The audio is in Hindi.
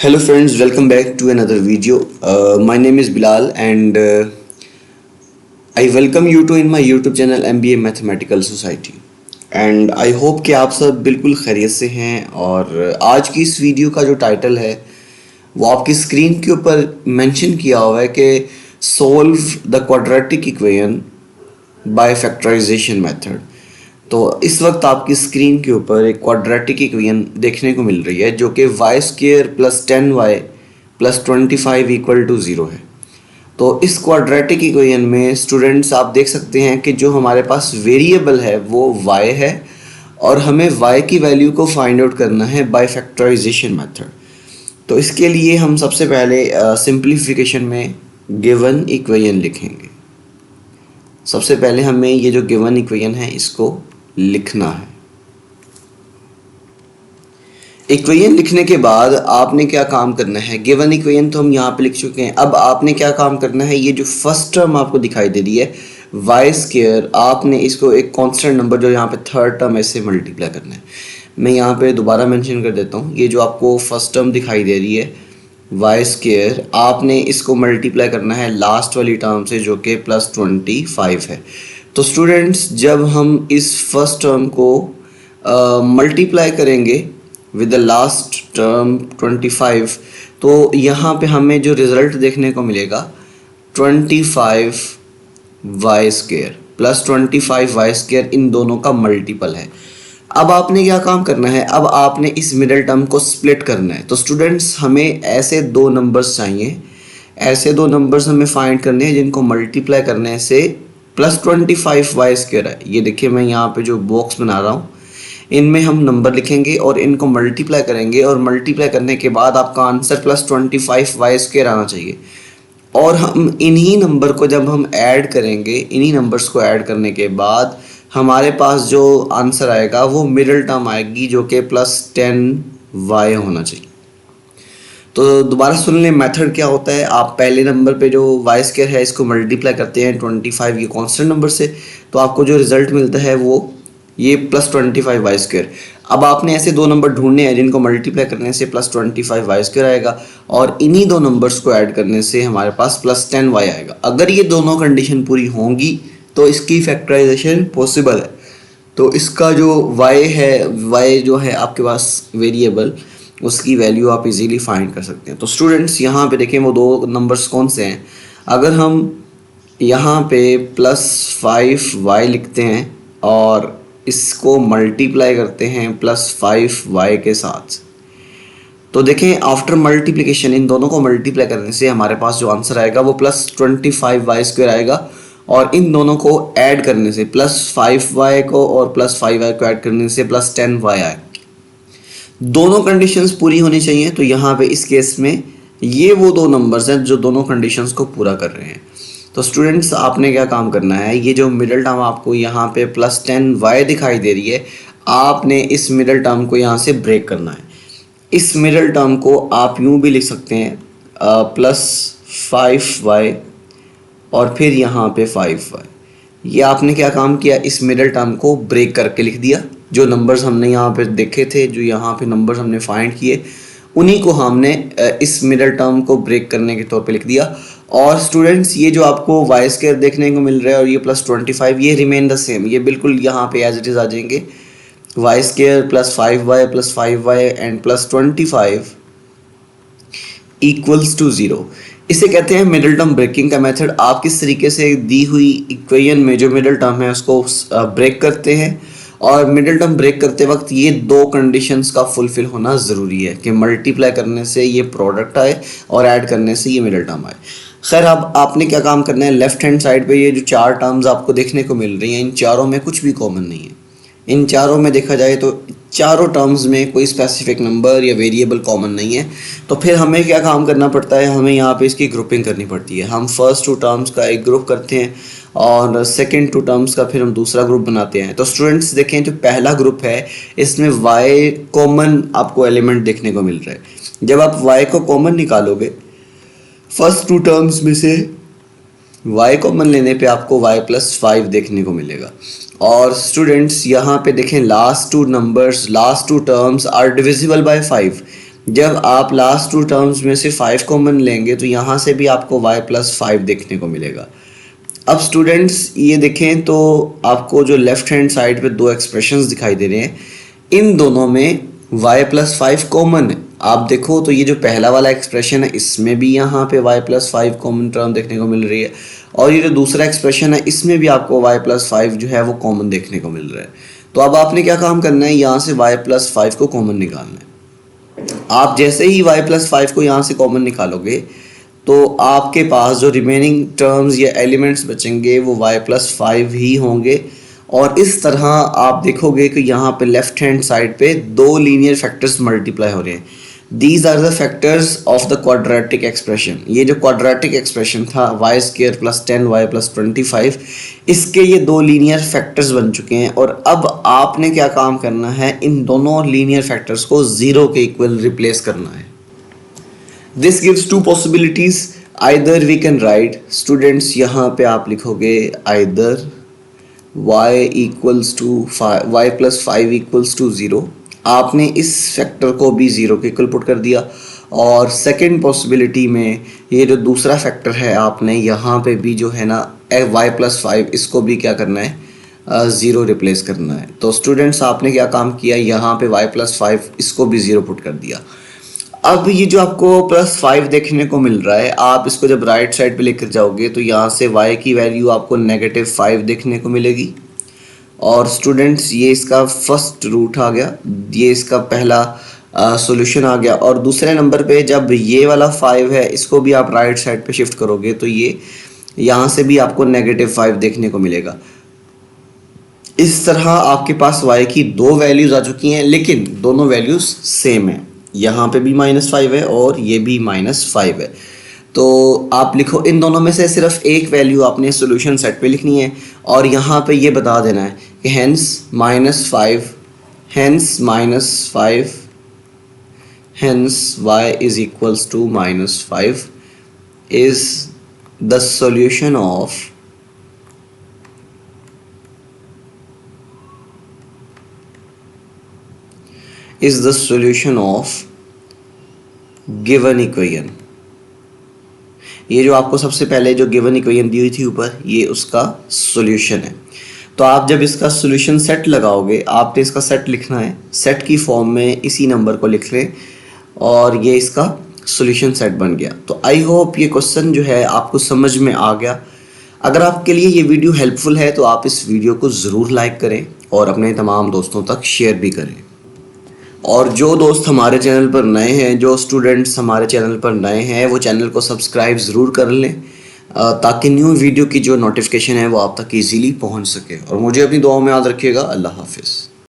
Hello friends, welcome back to another video. My name is Bilal and I welcome you to in my YouTube channel MBA Mathematical Society. And I hope कि आप सब बिल्कुल खैरियत से हैं। और आज की इस वीडियो का जो टाइटल है वो आपकी स्क्रीन के ऊपर मेंशन किया हुआ है कि solve the quadratic equation by factorisation method. तो इस वक्त आपकी स्क्रीन के ऊपर एक क्वाड्रेटिक इक्वेशन देखने को मिल रही है जो कि Y square plus 10y plus 25 equal to 0 है। तो इस क्वाड्रेटिक इक्वेशन में स्टूडेंट्स आप देख सकते हैं कि जो हमारे पास वेरिएबल है वो y है और हमें y की वैल्यू को फाइंड आउट करना है बाय फैक्टराइजेशन मेथड। तो इसके लिए हम सबसे पहले सिंप्लीफिकेशन में गिवन इक्वेशन लिखेंगे। सबसे पहले हमें ये जो गिवन इक्वेशन है इसको लिखना है। इक्वेशन लिखने के बाद आपने क्या काम करना है, गिवन इक्वेशन तो हम यहाँ पे लिख चुके हैं। अब आपने क्या काम करना है, ये जो फर्स्ट टर्म आपको दिखाई दे रही है वाई स्क्वेयर, आपने इसको एक कांस्टेंट नंबर जो यहाँ पे थर्ड टर्म ऐसे मल्टीप्लाई करना है। मैं यहाँ पे दोबारा मेंशन कर देता हूँ, ये जो आपको फर्स्ट टर्म दिखाई दे रही है वाई स्क्वेयर, आपने इसको मल्टीप्लाई करना है लास्ट वाली टर्म से जो कि प्लस 25 है। तो स्टूडेंट्स जब हम इस फर्स्ट टर्म को मल्टीप्लाई करेंगे विद द लास्ट टर्म 25, तो यहाँ पे हमें जो रिज़ल्ट देखने को मिलेगा 25 Y square plus 25 Y square, इन दोनों का मल्टीपल है। अब आपने क्या काम करना है, अब आपने इस मिडिल टर्म को स्प्लिट करना है। तो स्टूडेंट्स हमें ऐसे दो नंबर्स चाहिए, ऐसे दो नंबर्स हमें फाइंड करने हैं जिनको मल्टीप्लाई करने से प्लस 25 वाई स्क्वेयर है। ये देखिए मैं यहाँ पे जो बॉक्स बना रहा हूँ इनमें हम नंबर लिखेंगे और इनको मल्टीप्लाई करेंगे और मल्टीप्लाई करने के बाद आपका आंसर प्लस 25 वाई स्क्वेयर आना चाहिए। और हम इन्हीं नंबर को जब हम ऐड करेंगे, इन्हीं नंबर्स को ऐड करने के बाद हमारे पास जो आंसर आएगा वो मिडिल टर्म आएगी जो कि प्लस 10y होना चाहिए। तो दोबारा सुन लें मेथड क्या होता है। आप पहले नंबर पे जो वाई स्क्वायर है इसको मल्टीप्लाई करते हैं 25 ये कांस्टेंट नंबर से, तो आपको जो रिजल्ट मिलता है वो ये प्लस 25 वाई स्क्वायर। अब आपने ऐसे दो नंबर ढूंढने हैं जिनको मल्टीप्लाई करने से प्लस 25 वाई स्क्वायर आएगा और इन्हीं दो नंबर्स को ऐड करने से हमारे पास प्लस 10y आएगा। अगर ये दोनों कंडीशन पूरी होंगी तो इसकी फैक्टराइजेशन पॉसिबल है। तो इसका जो y है, y जो है आपके पास वेरिएबल, उसकी वैल्यू आप इजीली फाइंड कर सकते हैं। तो स्टूडेंट्स यहाँ पे देखें वो दो नंबर्स कौन से हैं। अगर हम यहाँ पे प्लस 5y लिखते हैं और इसको मल्टीप्लाई करते हैं प्लस 5y के साथ, तो देखें आफ्टर मल्टीप्लिकेशन इन दोनों को मल्टीप्लाई करने से हमारे पास जो आंसर आएगा वो प्लस 25 वाई स्क्वायर आएगा और इन दोनों को ऐड करने से प्लस 5y को और प्लस 5y को ऐड करने से प्लस 10y आएगा। दोनों कंडीशंस पूरी होनी चाहिए। तो यहाँ पे इस केस में ये वो दो नंबर्स हैं जो दोनों कंडीशंस को पूरा कर रहे हैं। तो स्टूडेंट्स आपने क्या काम करना है, ये जो मिडिल टर्म आपको यहाँ पे प्लस 10y दिखाई दे रही है, आपने इस मिडिल टर्म को यहाँ से ब्रेक करना है। इस मिडिल टर्म को आप यूँ भी लिख सकते हैं प्लस 5y और फिर यहाँ पे 5y। ये आपने क्या काम किया, इस मिडिल टर्म को ब्रेक करके लिख दिया। जो नंबर्स हमने यहाँ पे देखे थे, जो यहाँ पे नंबर्स हमने फाइंड किए, उन्हीं को हमने इस मिडिल टर्म को ब्रेक करने के तौर पे लिख दिया। और स्टूडेंट्स ये जो आपको वाई स्क्वायर देखने को मिल रहा है और ये प्लस 25, ये रिमेन द सेम, ये बिल्कुल यहाँ पे एज इट इज़ आ जाएंगे। Y square plus 5y plus 5y and plus 25 equals to 0। इसे कहते हैं मिडिल टर्म ब्रेकिंग का मेथड। आप किस तरीके से दी हुई इक्वेशन में जो मिडिल टर्म है उसको ब्रेक करते हैं, और मिडिल टर्म ब्रेक करते वक्त ये दो कंडीशंस का फुलफिल होना ज़रूरी है कि मल्टीप्लाई करने से ये प्रोडक्ट आए और ऐड करने से ये मिडिल टर्म आए। खैर अब आपने क्या काम करना है, लेफ्ट हैंड साइड पे ये जो चार टर्म्स आपको देखने को मिल रही हैं, इन चारों में कुछ भी कॉमन नहीं है। इन चारों में देखा जाए तो चारों टर्म्स में कोई स्पेसिफिक नंबर या वेरिएबल कॉमन नहीं है। तो फिर हमें क्या काम करना पड़ता है, हमें यहाँ पे इसकी ग्रुपिंग करनी पड़ती है। हम फर्स्ट टू टर्म्स का एक ग्रुप करते हैं और सेकंड टू टर्म्स का फिर हम दूसरा ग्रुप बनाते हैं। तो स्टूडेंट्स देखें जो पहला ग्रुप है इसमें y कॉमन आपको एलिमेंट देखने को मिल रहा है। जब आप y को कॉमन निकालोगे फर्स्ट टू टर्म्स में से, y कॉमन लेने पे आपको y प्लस 5 देखने को मिलेगा। और स्टूडेंट्स यहाँ पे देखें last two numbers, last two terms are divisible by 5, जब आप लास्ट टू टर्म्स में से 5 कॉमन लेंगे तो यहाँ से भी आपको y+5 देखने को मिलेगा। अब स्टूडेंट्स ये देखें तो आपको जो लेफ्ट हैंड साइड पे दो एक्सप्रेशंस दिखाई दे रहे हैं, इन दोनों में y+5 कॉमन है। आप देखो तो ये जो पहला वाला एक्सप्रेशन है इसमें भी यहाँ पे y+5 कॉमन टर्म देखने को मिल रही है, और ये जो दूसरा एक्सप्रेशन है इसमें भी आपको y+5 जो है वो कॉमन देखने को मिल रहा है। तो अब आपने क्या काम करना है, यहाँ से y+5 को कॉमन निकालना है। आप जैसे ही y+5 को यहाँ से कॉमन निकालोगे तो आपके पास जो रिमेनिंग टर्म्स या एलिमेंट्स बचेंगे वो y+5 ही होंगे। और इस तरह आप देखोगे कि यहाँ पे लेफ्ट हैंड साइड पे दो लीनियर फैक्टर्स मल्टीप्लाई हो रहे हैं। These are the factors of the quadratic expression. ये जो क्वाड्रेटिक एक्सप्रेशन था y² + 10y + 25, इसके ये दो लीनियर फैक्टर्स बन चुके हैं। और अब आपने क्या काम करना है, इन दोनों लीनियर फैक्टर्स को 0 के इक्वल रिप्लेस करना है। This gives two possibilities. Either we can write, students यहाँ पे आप लिखोगे आइदर y+5 = 0। आपने इस फैक्टर को भी 0 के इक्वल पुट कर दिया। और सेकंड पॉसिबिलिटी में ये जो दूसरा फैक्टर है आपने यहाँ पे भी जो है ना y+5 इसको भी क्या करना है, 0 रिप्लेस करना है। तो स्टूडेंट्स आपने क्या काम किया, यहाँ पे y+5 इसको भी 0 पुट कर दिया। अब ये जो आपको +5 देखने को मिल रहा है, आप इसको जब राइट साइड पे लेकर जाओगे तो यहाँ से y की वैल्यू आपको -5 देखने को मिलेगी। और स्टूडेंट्स ये इसका फर्स्ट रूट आ गया, ये इसका पहला सॉल्यूशन आ गया। और दूसरे नंबर पे जब ये वाला 5 है इसको भी आप राइट साइड पे शिफ्ट करोगे तो ये यहाँ से भी आपको -5 देखने को मिलेगा। इस तरह आपके पास y की दो वैल्यूज़ आ चुकी हैं, लेकिन दोनों वैल्यूज़ सेम है। यहाँ पे भी -5 है और ये भी -5 है। तो आप लिखो, इन दोनों में से सिर्फ एक वैल्यू आपने सॉल्यूशन सेट पे लिखनी है और यहाँ पे ये बता देना है कि hence -5 hence y is equals to -5 is the solution of given equation. ये जो आपको सबसे पहले जो गिवन इक्वेशन दी हुई थी ऊपर, ये उसका सॉल्यूशन है। तो आप जब इसका सॉल्यूशन सेट लगाओगे, आपने इसका सेट लिखना है, सेट की फॉर्म में इसी नंबर को लिख लें और ये इसका सॉल्यूशन सेट बन गया। तो आई होप ये क्वेश्चन जो है आपको समझ में आ गया। अगर आपके लिए ये वीडियो हेल्पफुल है तो आप इस वीडियो को ज़रूर लाइक करें और अपने तमाम दोस्तों तक शेयर भी करें। और जो दोस्त हमारे चैनल पर नए हैं, जो स्टूडेंट्स हमारे चैनल पर नए हैं, वो चैनल को सब्सक्राइब ज़रूर कर लें ताकि न्यू वीडियो की जो नोटिफिकेशन है वो आप तक इजीली पहुंच सके। और मुझे अपनी दुआओं में याद रखिएगा। अल्लाह हाफिज़।